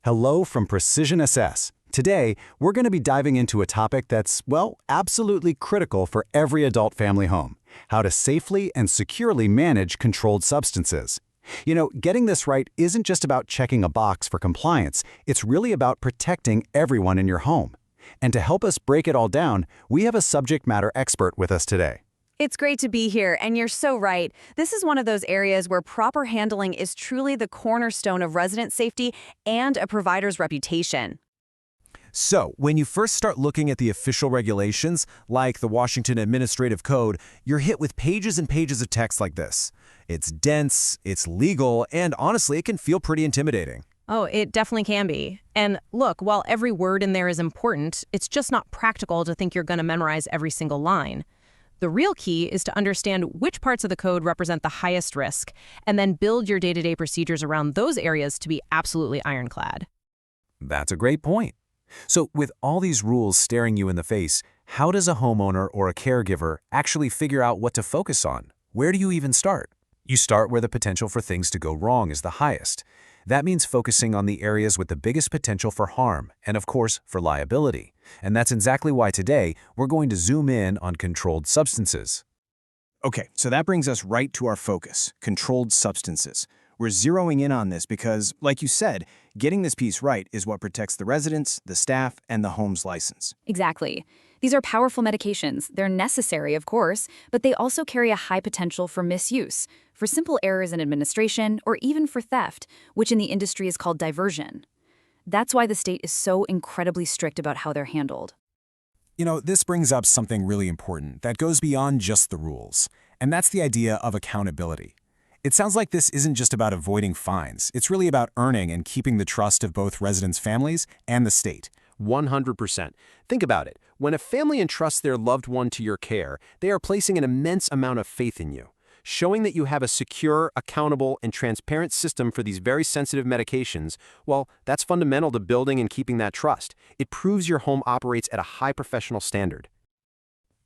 Hello from Precision SS. Today, we're going to be diving into a topic that's, well, absolutely critical for every adult family home: how to safely and securely manage controlled substances. You know, getting this right isn't just about checking a box for compliance, it's really about protecting everyone in your home. And to help us break it all down, we have a subject matter expert with us today. It's great to be here, and you're so right. This is one of those areas where proper handling is truly the cornerstone of resident safety and a provider's reputation. So, when you first start looking at the official regulations, like the Washington Administrative Code, you're hit with pages and pages of text like this. It's dense, it's legal, and honestly, it can feel pretty intimidating. Oh, it definitely can be. And look, while every word in there is important, it's just not practical to think you're going to memorize every single line. The real key is to understand which parts of the code represent the highest risk, and then build your day-to-day procedures around those areas to be absolutely ironclad. That's a great point. So, with all these rules staring you in the face, how does a homeowner or a caregiver actually figure out what to focus on? Where do you even start? You start where the potential for things to go wrong is the highest. That means focusing on the areas with the biggest potential for harm and, of course, for liability. And that's exactly why today we're going to zoom in on controlled substances. Okay, so that brings us right to our focus: controlled substances. We're zeroing in on this because, like you said, getting this piece right is what protects the residents, the staff, and the home's license. Exactly. These are powerful medications. They're necessary, of course, but they also carry a high potential for misuse, for simple errors in administration, or even for theft, which in the industry is called diversion. That's why the state is so incredibly strict about how they're handled. You know, this brings up something really important that goes beyond just the rules, and that's the idea of accountability. It sounds like this isn't just about avoiding fines. It's really about earning and keeping the trust of both residents' families and the state. 100%. Think about it. When a family entrusts their loved one to your care, they are placing an immense amount of faith in you. Showing that you have a secure, accountable, and transparent system for these very sensitive medications, well, that's fundamental to building and keeping that trust. It proves your home operates at a high professional standard.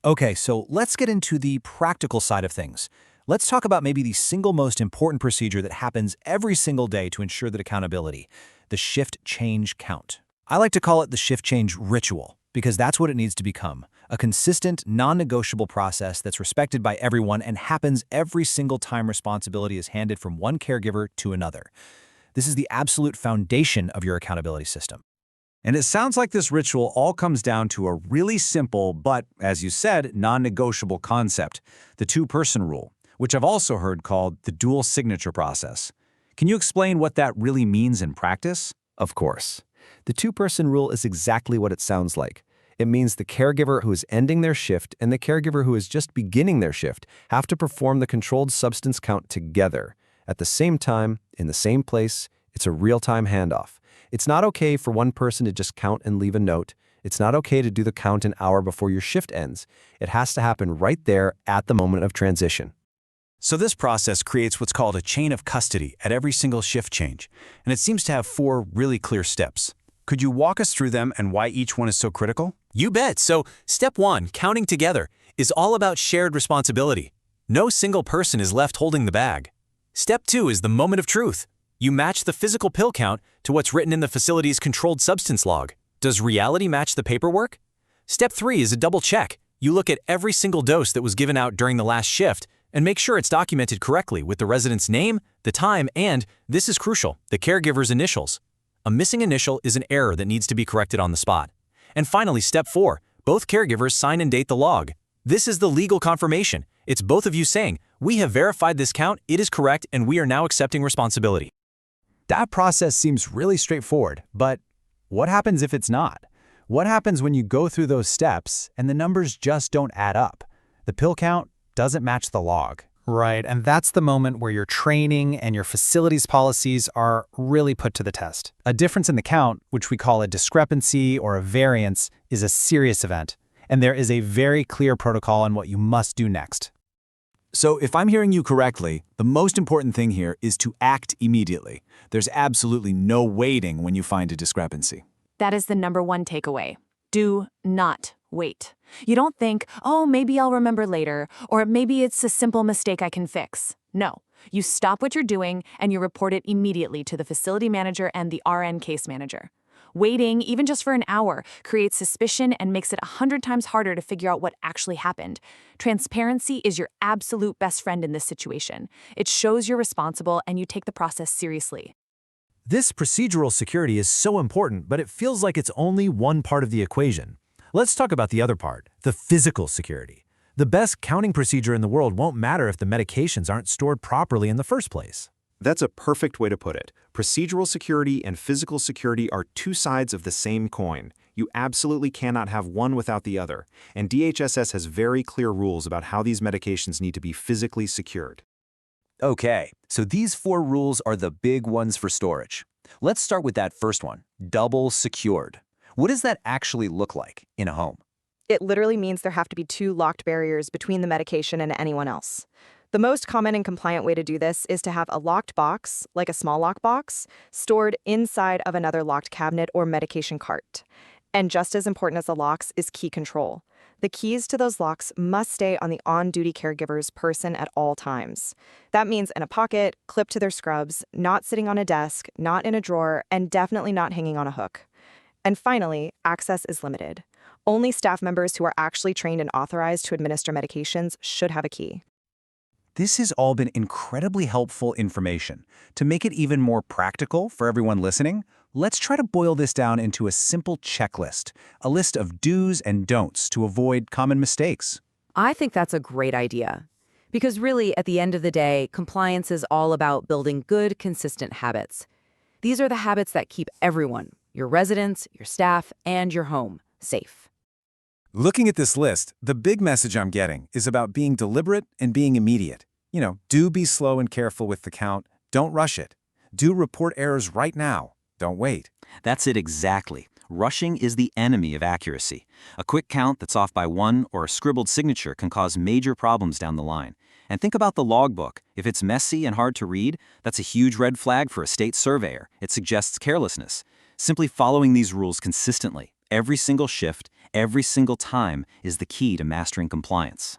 Okay, so let's get into the practical side of things. Let's talk about maybe the single most important procedure that happens every single day to ensure that accountability: the shift change count. I like to call it the shift change ritual, because that's what it needs to become: a consistent, non-negotiable process that's respected by everyone and happens every single time responsibility is handed from one caregiver to another. This is the absolute foundation of your accountability system. And it sounds like this ritual all comes down to a really simple but, as you said, non-negotiable concept: the two-person rule, which I've also heard called the dual signature process. Can you explain what that really means in practice? Of course. The two-person rule is exactly what it sounds like. It means the caregiver who is ending their shift and the caregiver who is just beginning their shift have to perform the controlled substance count together. At the same time, in the same place. It's a real-time handoff. It's not okay for one person to just count and leave a note. It's not okay to do the count an hour before your shift ends. It has to happen right there at the moment of transition. So this process creates what's called a chain of custody at every single shift change, and it seems to have 4 really clear steps. Could you walk us through them and why each one is so critical? You bet. So, step 1, counting together, is all about shared responsibility. No single person is left holding the bag. Step 2 is the moment of truth. You match the physical pill count to what's written in the facility's controlled substance log. Does reality match the paperwork? Step 3 is a double check. You look at every single dose that was given out during the last shift and make sure it's documented correctly with the resident's name, the time, and, this is crucial, the caregiver's initials. A missing initial is an error that needs to be corrected on the spot. And finally, step 4, both caregivers sign and date the log. This is the legal confirmation. It's both of you saying, we have verified this count, it is correct, and we are now accepting responsibility. That process seems really straightforward, but what happens if it's not? What happens when you go through those steps and the numbers just don't add up? The pill count doesn't match the log. Right, and that's the moment where your training and your facilities policies are really put to the test. A difference in the count, which we call a discrepancy or a variance, is a serious event, and there is a very clear protocol on what you must do next. So if I'm hearing you correctly, the most important thing here is to act immediately. There's absolutely no waiting when you find a discrepancy. That is the #1 takeaway. Do not wait. You don't think, oh, maybe I'll remember later, or maybe it's a simple mistake I can fix. No. You stop what you're doing and you report it immediately to the facility manager and the RN case manager. Waiting, even just for an hour, creates suspicion and makes it 100 times harder to figure out what actually happened. Transparency is your absolute best friend in this situation. It shows you're responsible and you take the process seriously. This procedural security is so important, but it feels like it's only one part of the equation. Let's talk about the other part, the physical security. The best counting procedure in the world won't matter if the medications aren't stored properly in the first place. That's a perfect way to put it. Procedural security and physical security are two sides of the same coin. You absolutely cannot have one without the other, and DHSS has very clear rules about how these medications need to be physically secured. Okay, so these 4 rules are the big ones for storage. Let's start with that first one, double secured. What does that actually look like in a home? It literally means there have to be 2 locked barriers between the medication and anyone else. The most common and compliant way to do this is to have a locked box, like a small lock box, stored inside of another locked cabinet or medication cart. And just as important as the locks is key control. The keys to those locks must stay on the on-duty caregiver's person at all times. That means in a pocket, clipped to their scrubs, not sitting on a desk, not in a drawer, and definitely not hanging on a hook. And finally, access is limited. Only staff members who are actually trained and authorized to administer medications should have a key. This has all been incredibly helpful information. To make it even more practical for everyone listening, let's try to boil this down into a simple checklist, a list of do's and don'ts to avoid common mistakes. I think that's a great idea. Because really, at the end of the day, compliance is all about building good, consistent habits. These are the habits that keep everyone, your residents, your staff, and your home, safe. Looking at this list, the big message I'm getting is about being deliberate and being immediate. Do be slow and careful with the count. Don't rush it. Do report errors right now. Don't wait. That's it exactly. Rushing is the enemy of accuracy. A quick count that's off by 1 or a scribbled signature can cause major problems down the line. And think about the logbook. If it's messy and hard to read, that's a huge red flag for a state surveyor. It suggests carelessness. Simply following these rules consistently, every single shift, every single time, is the key to mastering compliance.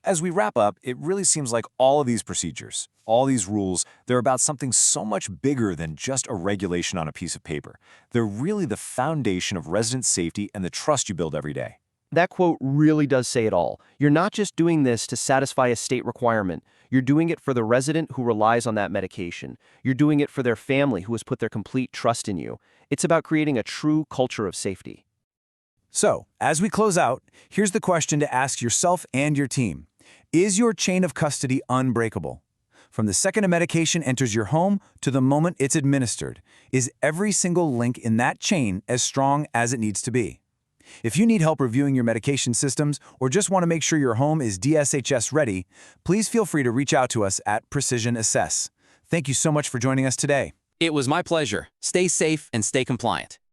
As we wrap up, it really seems like all of these procedures, all these rules, they're about something so much bigger than just a regulation on a piece of paper. They're really the foundation of resident safety and the trust you build every day. That quote really does say it all. You're not just doing this to satisfy a state requirement. You're doing it for the resident who relies on that medication. You're doing it for their family who has put their complete trust in you. It's about creating a true culture of safety. So, as we close out, here's the question to ask yourself and your team. Is your chain of custody unbreakable? From the second a medication enters your home to the moment it's administered, is every single link in that chain as strong as it needs to be? If you need help reviewing your medication systems or just want to make sure your home is DSHS ready, please feel free to reach out to us at Precision Assess. Thank you so much for joining us today. It was my pleasure. Stay safe and stay compliant.